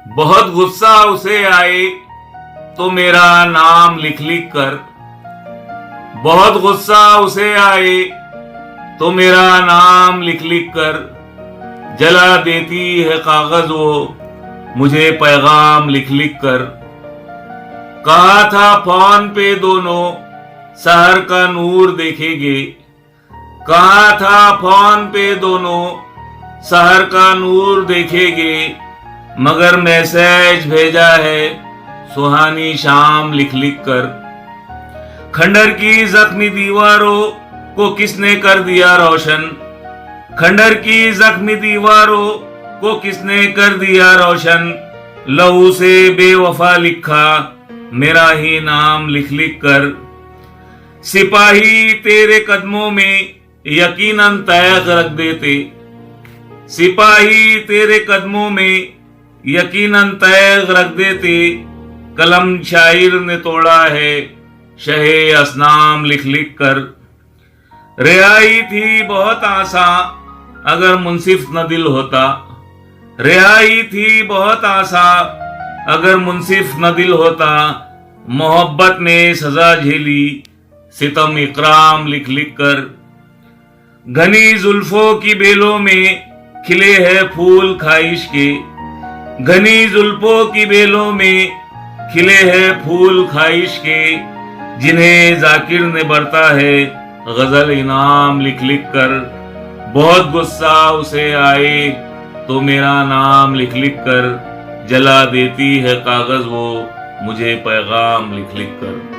बहुत गुस्सा उसे आए तो मेरा नाम लिख लिख कर, बहुत गुस्सा उसे आए तो मेरा नाम लिख लिख कर जला देती है कागज वो मुझे पैगाम लिख लिख कर। कहा था फोन पे दोनों शहर का नूर देखेंगे, कहा था फोन पे दोनों शहर का नूर देखेंगे, मगर मैसेज भेजा है सुहानी शाम लिख लिख कर। खंडर की जख्मी दीवारों को किसने कर दिया रोशन, खंडर की जख्मी दीवारों को किसने कर दिया रोशन, लहू से बेवफा लिखा मेरा ही नाम लिख लिख कर। सिपाही तेरे कदमों में यकीनन तैग रख देते, सिपाही तेरे कदमों में यकीनन तैग रख देते, कलम शायर ने तोड़ा है शहे असनाम लिख लिख कर। रिहाई थी बहुत आसान अगर मुंसिफ न दिल होता, रिहाई थी बहुत आसान अगर मुंसिफ न दिल होता, मोहब्बत ने सजा झेली सितम इकराम लिख लिख कर। घनी जुल्फों की बेलों में खिले हैं फूल ख्वाहिश के, घनी जुल्फों की बेलों में खिले हैं फूल ख्वाहिश के, जिन्हें जाकिर ने बरता है गजल इनाम लिख लिख कर। बहुत गुस्सा उसे आए तो मेरा नाम लिख लिख कर जला देती है कागज वो मुझे पैगाम लिख लिख कर।